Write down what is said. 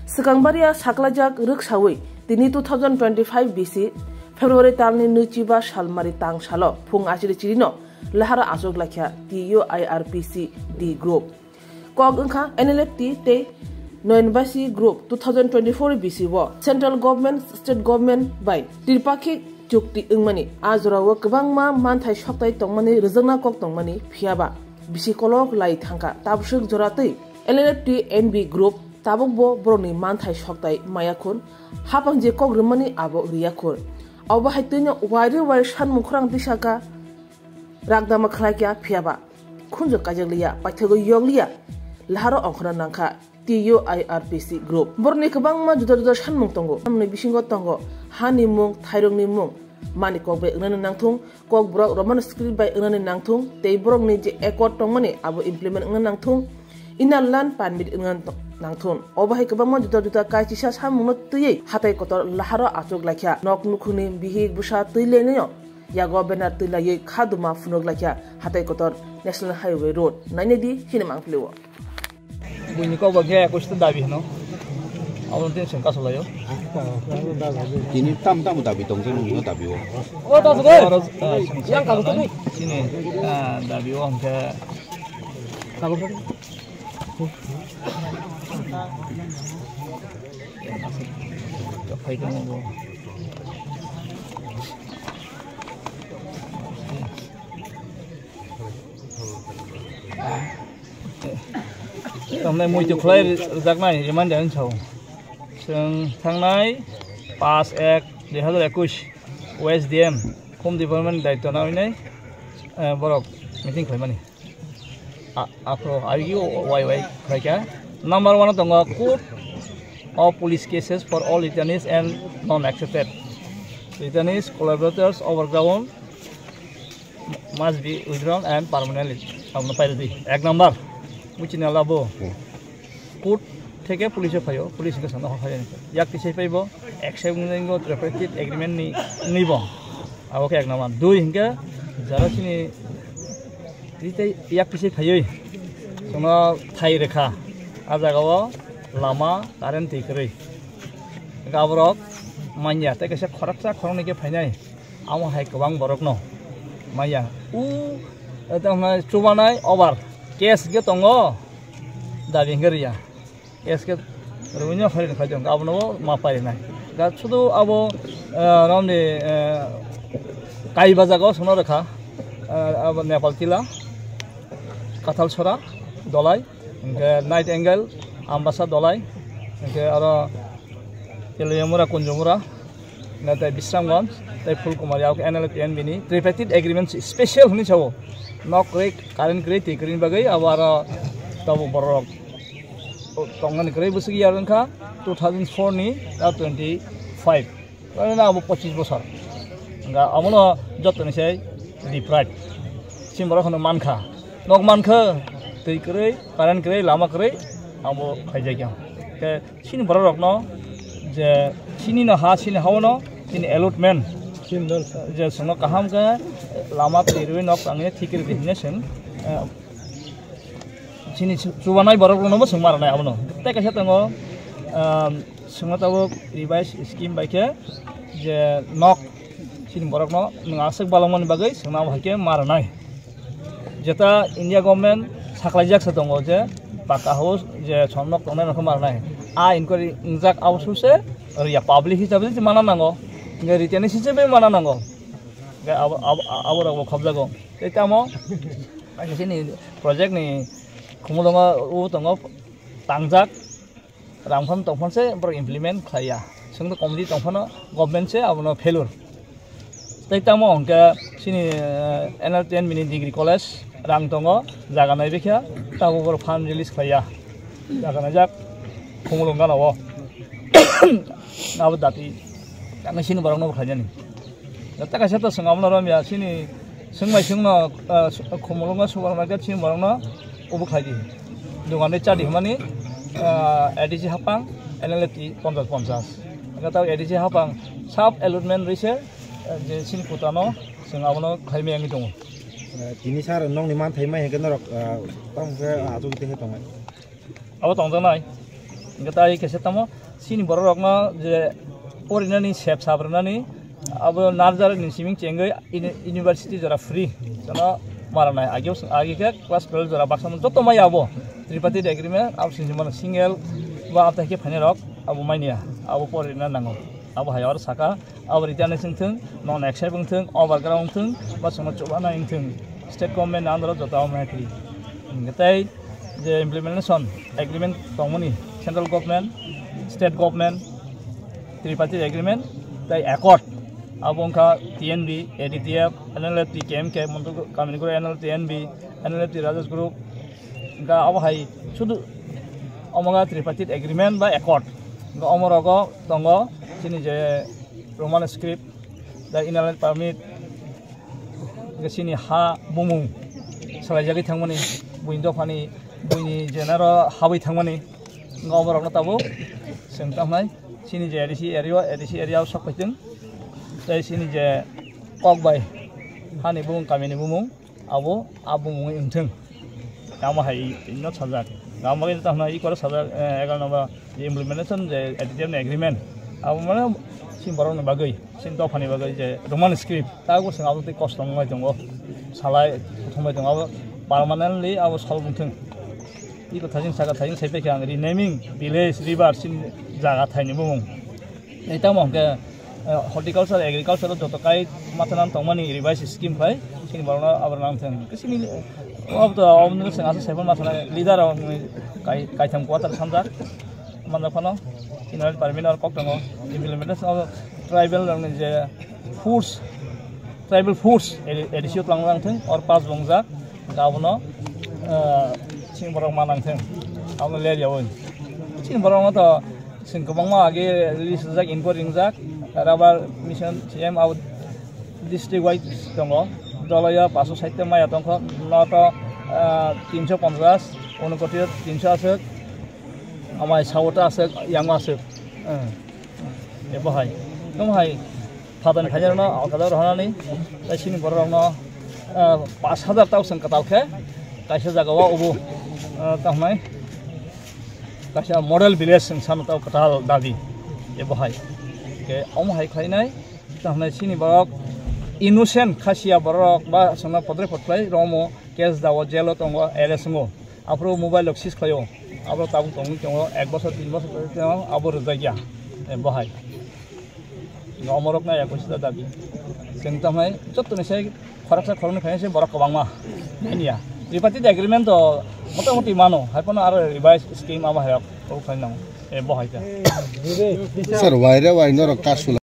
Sikangbaria saklajak ruksawi tini 2025 BC February talni nuchiba salmari tang salo phung achiri chirino lahara asok lakha TUIRPC D group kog angkha NLFT te Noinbasi group 2024 BC wo central government state government by tirpakhi chukti ingmani ajrawo kwbangma manthai soktai tongmani rizangna kok tongmani phiaba bisi kolok lai thangka tabsuk joratei NLFT NB group tabukbo broni manthai soktai mayakun hapang je kok rumani abo riyakur awba haitenya waire waire san mukhrang disaka ragdama khlakya phiaba khunjo kajagliya paithago yogliya laharo onkhra nangkha TUIRPC group borni kwbangma juda san mung tongo amni bisingo tongo hani mung thairongni mung mani kok bai ngnani nangthung kok brok roman script bai ngnani nangthung tei brok ni je accord tongmani abo implement ngnani nangthung inal lan permit ngnani nangthung obahai kwbangma juda kaisisa samungno tui hatai kotor laharo achok lakhya nok nukhuni bihi busa tuileneyo yago benar tuilaye khaduma funok lakhya hatai kotor national highway road nainedi hinamang flewo buini ko bagya question dabi no awon tin sengka solayo ini tam dabi tong jeng no dabi wo oh ta sudah yang kamu tuh sini dabi wo ke kamu tuh fight mo Hôm nay mùi chụp lấy rác này thì mang đến chầu sương tháng nay pass ek để hết rồi kush OSDM Home Development đại tuần nào này borok meeting khởi mani afro argue why khai cả number one tong court of police cases for all returnees and non-accepted returnees collaborators overground must be withdrawn and permanently हमने पहले दी एक number मुझे नलाबो court ठेके police फायो police के सामने फायो याक किसे पाइबो एक्सेप्ट निंगो ट्रिपरेटेड एग्रीमेंट निबो अब के एक नंबर दुई हिंगा जरा सिनी रिते याक किसे फायो सोना थाई रेखा आजागाव लामा कारेन्ट तिकरै गाबरक मान्या ते केसे खरकसा खरंनि के फायनाय आमो हाय गोबां बरक न माया उ तमना चुबानाय ओभार केस के तंगो दाबि ngeriya केस के रुइनो फरिन खाजों गाबनो मा पारिनाय दा सुदु आबो रामनि काई बाजागाव सोनो रेखा आबो नेपाल किला काथाल छरा दलाय नाइट एंगल आम्बासा दलाय आरो केलियामुरा कुंजमुरा नाथाय बिस्रामगंज ताय फुलकुमारी आव NLFT बिनि ट्रिपरेटेड एग्रीमेंट स्पेशल हुनि छावो nok krik karen krik tikrin bagai awara tabu borok tongan krik busugi yaran kha 2004 ni 25 karena abu 25 bosar enggak amono jotni sei deprived simbara khono mankha nok mankha tikrai karen krik lama krik abu khaijai kyam ke sini borok no je sini na ha sini hawono sini allotment जे संग कहम के लामा पेरवे नक आंगे थिकिर दिने सं सिनि सुबानाय बरक नमो सं मारनाय आबनो ते कसे तंगो संग ताबो रिवाइज स्कीम बायके जे नक सिनि बरक न नंगासक बालमन बागै संना हाके मारनाय जेता इंडिया गवर्नमेंट साखलाइजाक स दंगो जे पाका हाउस जे छनक तंनाय नख मारनाय आ इनक्वायरि इंजाक आवसुसे रिया पब्लिक हिसाबै जे माना नांगो रिटेन हिसाबै माना नांगौ आबो खबजागौ तेतामो आइसिनि प्रोजेक्ट नि खुमुलंगा उ दंगो तांजाक रामफान तंफानसे बर इमप्लिमेंट खाया संग कमिटि तंफानो गवर्नमेंट से आबनो फेलुर तेतामो अंके सिनि NLFT मिनि डिग्री कलेज रां दंगो जागानाय बेखा ताबो बर फान्ड रिलिज खाया जागानाय जाक खुमुलंगा नावो आबो दाति ang sini barang no khajani ta ka seta sangam na ram ya sini sangmai singno khomolonga supermarket sini barang no obu khaji dogane chadi mani ADC hapang NLFT 50 ga ta ADC hapang sub allotment rise je sini putano sangam no khaime ang dong ini sar nong ni man thai mai he kan rok tong ke aju te he tong abo tong jang nai Gatai kesetamo sini borokno je orinani sep sabrani abo narjar ni siming chengai university jara free jana maranai age ke class 12 jara baksam joto mai abo tripartite agreement abo sinjimana single ba apta ke phane rok abo mainia abo porina nango abo hayar saka abo ritane singthung non accept thung overground thung ba sono chobana ingthung state government andro joto mai kri gatai je implementation agreement tongmani central government state government tripartite agreement tai accord abongka TNB ADTF NLFT KMK Montu Kaminiguru NL TNB NLFT Rajas Group ga awahai sudu omoga tripartite agreement by accord ga omorogo tongo sini je Roman script da inland permit ga sini ha bumung salajagi thangmani buindo phani buini jenaro habai thangmani ga omorogo tabu sengtamnai sini je ADC area sakpaiting tai sini je kokbai hani bumung kamini bumung abo abumung ingthung kama hai inno sajak kama ke tahna I kor sajak 11 number implementation je ADTM agreement abo mane sim borong bagai sim to phani bagai je roman script ta go sing abo te cost ngai dongo salai thomai dongo abo permanently abo solbungthung I ko thajing saga thajing sepe ke angri naming village river sim jaga thaini bumung eta mongke horticulture agriculture joto kai matanan tongmani revise scheme pai sini barona abarnam thang sini of the omnibus sing asa 7 masana leader kai tham quarter samja manda phano inal permit or kok tango implementation of tribal je tribal foods edisio tlang thang or pas bongja gabono sing barong manang thang amna le jawon sing barong to sing kobangma age release jak inquiring jak Rabar mission CM out district wide tongo dolaya 560 maya tongko noto 350 onokoti 300 asek amai sawta asek yangma asek ebo hai tom hai phadan khajarno akadar hanani sini borongno 5000 taw sang katalkhe kaisa jagawa obo tamai kaisa model village sang san taw katal dadi ebo hai om hai khainai tamna sini borok innocent khasia borok ba sona podre potplai romo case dawo jelo tongo eresungo apro mobile loxis khayo apro tabung tongo 1 বছর 3 বছর tongo abor jagya bahai nomorok na yakusida dabi sengtamai jotone sai kharaksa khorone khaise borok kobangma niya tripartite agreement to motamoti mano haipono ar revise scheme ama hayok o khainang bahai ta sir waira waino rakasula